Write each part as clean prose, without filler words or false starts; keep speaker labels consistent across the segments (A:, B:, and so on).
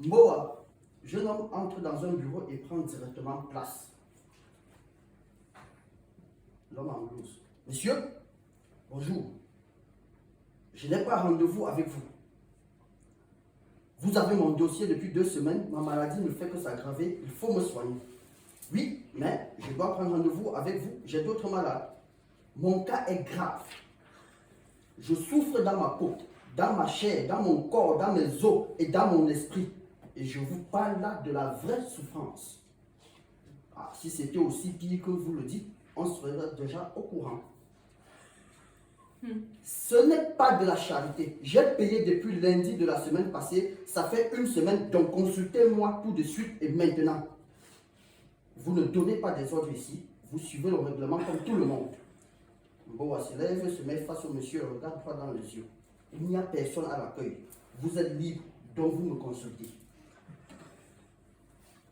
A: Moa, jeune homme entre dans un bureau et prend directement place. L'homme en blouse. Monsieur, bonjour. Je n'ai pas rendez-vous avec vous. Vous avez mon dossier depuis 2 semaines. Ma maladie ne fait que s'aggraver. Il faut me soigner. Oui, mais je dois prendre rendez-vous avec vous. J'ai d'autres malades. Mon cas est grave. Je souffre dans ma peau, dans ma chair, dans mon corps, dans mes os et dans mon esprit. Et je vous parle là de la vraie souffrance. Ah, si c'était aussi pire que vous le dites, on serait déjà au courant. Ce n'est pas de la charité. J'ai payé depuis lundi de la semaine passée. Ça fait 1 semaine, donc consultez-moi tout de suite et maintenant. Vous ne donnez pas des ordres ici. Vous suivez le règlement comme tout le monde. Boa se lève, se met face au monsieur et regarde droit dans les yeux. Il n'y a personne à l'accueil. Vous êtes libre, donc vous me consultez.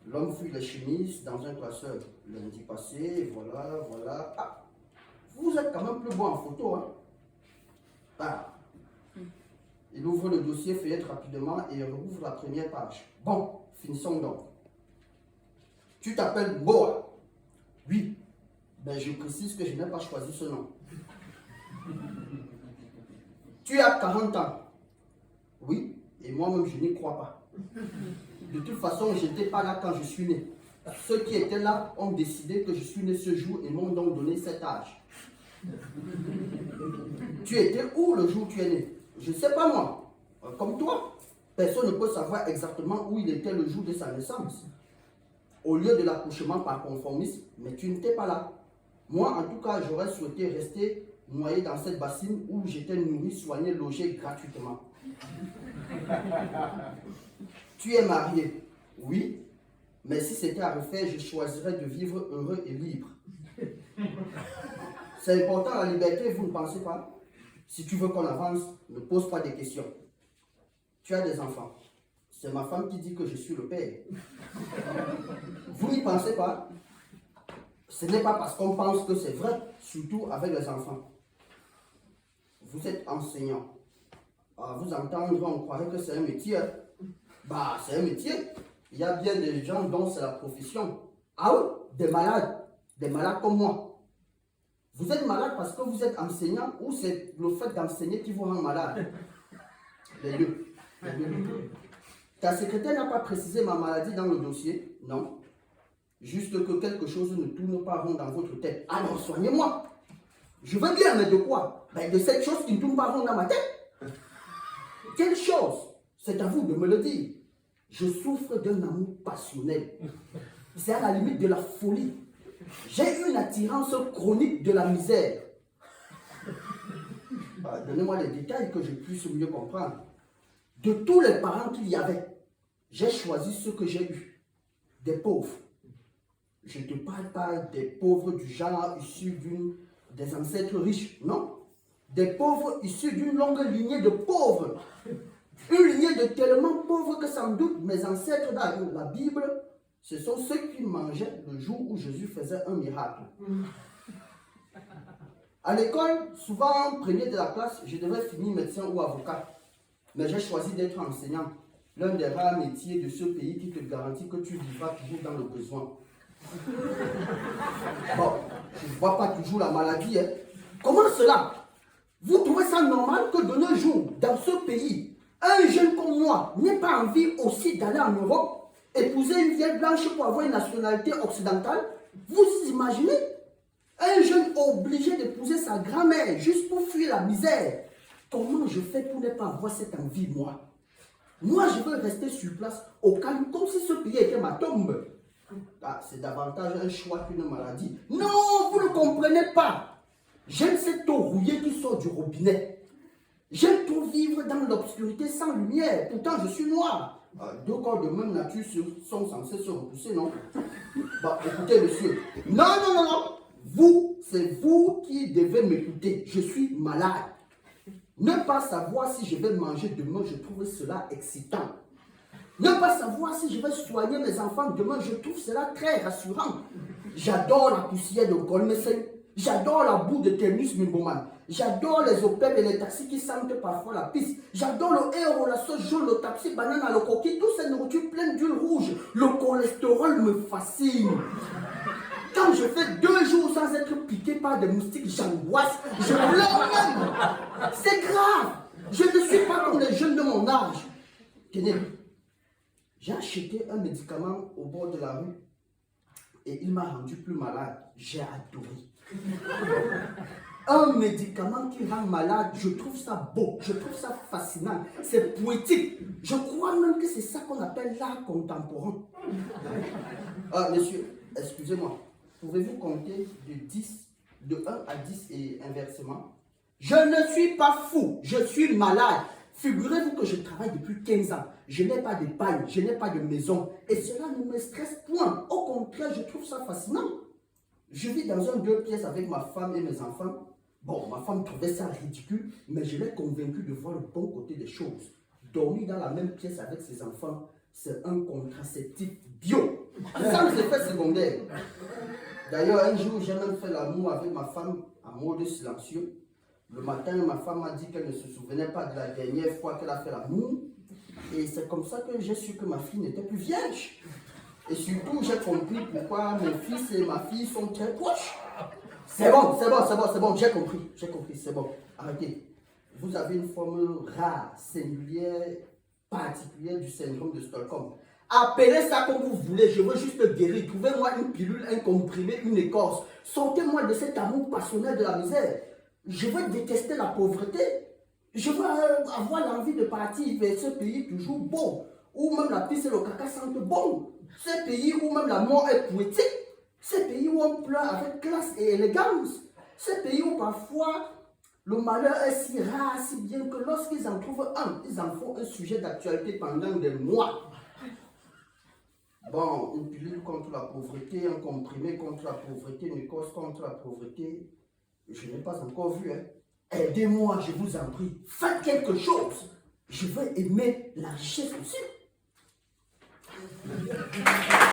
A: L'homme fouille les chemises dans un classeur. Lundi passé, voilà. Ah, vous êtes quand même plus beau en photo, hein? Ah. Il ouvre le dossier, feuillette rapidement et rouvre la première page. Bon, finissons donc. Tu t'appelles Boa? Oui. Ben, je précise que je n'ai pas choisi ce nom. Tu as 40 ans? Oui, et moi-même je n'y crois pas. De toute façon, je n'étais pas là quand je suis né. Ceux qui étaient là ont décidé que je suis né ce jour et m'ont donc donné cet âge. Tu étais où le jour où tu es né? Je ne sais pas moi. Comme toi, personne ne peut savoir exactement où il était le jour de sa naissance. Au lieu de l'accouchement par conformisme, mais tu n'étais pas là. Moi, en tout cas, j'aurais souhaité rester noyé dans cette bassine où j'étais nourri, soigné, logé gratuitement. Tu es marié? Oui, mais si c'était à refaire, je choisirais de vivre heureux et libre. C'est important la liberté, vous ne pensez pas? Si tu veux qu'on avance, ne pose pas des questions. Tu as des enfants. C'est ma femme qui dit que je suis le père. Vous n'y pensez pas? Ce n'est pas parce qu'on pense que c'est vrai, surtout avec les enfants. Vous êtes enseignant. À vous entendre, on croirait que c'est un métier. Bah, c'est un métier. Il y a bien des gens dont c'est la profession. Ah oui, des malades comme moi. Vous êtes malade parce que vous êtes enseignant ou c'est le fait d'enseigner qui vous rend malade? Les deux. Ta secrétaire n'a pas précisé ma maladie dans le dossier? Non. Juste que quelque chose ne tourne pas rond dans votre tête. Alors soignez-moi. Je veux bien, mais de quoi? Ben, de cette chose qui ne tourne pas rond dans ma tête. Quelle chose? C'est à vous de me le dire. Je souffre d'un amour passionnel. C'est à la limite de la folie. J'ai une attirance chronique de la misère. Donnez-moi les détails que je puisse mieux comprendre. De tous les parents qu'il y avait, j'ai choisi ceux que j'ai eus. Des pauvres. Je ne te parle pas des pauvres du genre issus des ancêtres riches, non. Des pauvres issus d'une longue lignée de pauvres. Une lignée de tellement pauvres que sans doute mes ancêtres dans la Bible, ce sont ceux qui mangeaient le jour où Jésus faisait un miracle. À l'école, souvent, premier de la classe, je devais finir médecin ou avocat. Mais j'ai choisi d'être enseignant. L'un des rares métiers de ce pays qui te garantit que tu vivras toujours dans le besoin. Bon, je ne vois pas toujours la maladie. Hein. Comment cela? Vous trouvez ça normal que de nos jours, dans ce pays, un jeune comme moi n'ait pas envie aussi d'aller en Europe, épouser une vieille blanche pour avoir une nationalité occidentale? Vous imaginez? Un jeune obligé d'épouser sa grand-mère juste pour fuir la misère. Comment je fais pour ne pas avoir cette envie, moi? Moi, je veux rester sur place, au calme, comme si ce pays était ma tombe. Ah, c'est davantage un choix qu'une maladie. Non, vous ne comprenez pas. J'aime cette eau rouillée qui sort du robinet. J'aime trop vivre dans l'obscurité sans lumière. Pourtant, je suis noir. Deux corps de même nature sont censés se repousser, non? Bah, écoutez, monsieur. Non. Vous, c'est vous qui devez m'écouter. Je suis malade. Ne pas savoir si je vais manger demain, je trouve cela excitant. Ne pas savoir si je vais soigner mes enfants demain, je trouve cela très rassurant. J'adore la poussière de Golmesen. J'adore la boue de Ternus Mimboman. J'adore les OPEP et les taxis qui sentent parfois la piste. J'adore le héros, la sauce jaune, le tapsi, banane à le coquille, toutes ces nourritures pleines d'huile rouge. Le cholestérol me fascine. Quand je fais 2 jours sans être piqué par des moustiques, j'angoisse. Je pleure même. C'est grave. Je ne suis pas comme les jeunes de mon âge. Tenez, j'ai acheté un médicament au bord de la rue et il m'a rendu plus malade. J'ai adoré. Un médicament qui rend malade, je trouve ça beau, je trouve ça fascinant, c'est poétique. Je crois même que c'est ça qu'on appelle l'art contemporain. Ah, monsieur, excusez-moi, pouvez-vous compter de 1 à 10 et inversement? Je ne suis pas fou, je suis malade. Figurez-vous que je travaille depuis 15 ans. Je n'ai pas de paille, je n'ai pas de maison. Et cela ne me stresse point. Au contraire, je trouve ça fascinant. Je vis dans un 2 pièces avec ma femme et mes enfants. Bon, ma femme trouvait ça ridicule, mais je l'ai convaincue de voir le bon côté des choses. Dormir dans la même pièce avec ses enfants, c'est un contraceptif bio, sans effet secondaire. D'ailleurs, un jour, j'ai même fait l'amour avec ma femme en mode silencieux. Le matin, ma femme m'a dit qu'elle ne se souvenait pas de la dernière fois qu'elle a fait l'amour. Et c'est comme ça que j'ai su que ma fille n'était plus vierge. Et surtout, j'ai compris pourquoi mon fils et ma fille sont très proches. C'est bon, j'ai compris, c'est bon. Arrêtez. Vous avez une forme rare, singulière, particulière du syndrome de Stockholm. Appelez ça comme vous voulez, je veux juste guérir. Trouvez-moi une pilule, un comprimé, une écorce. Sortez-moi de cet amour passionnel de la misère. Je veux détester la pauvreté. Je veux avoir l'envie de partir vers ce pays toujours beau, où même la pisse et le caca sentent bon. Ce pays où même la mort est poétique. Ce pays où on pleure avec classe et élégance. Ce pays où parfois le malheur est si rare, si bien que lorsqu'ils en trouvent un, ils en font un sujet d'actualité pendant des mois. Bon, une pilule contre la pauvreté, un comprimé contre la pauvreté, une écorce contre la pauvreté, je n'ai pas encore vu. Hein. Aidez-moi, je vous en prie. Faites quelque chose. Je veux aimer la richesse aussi.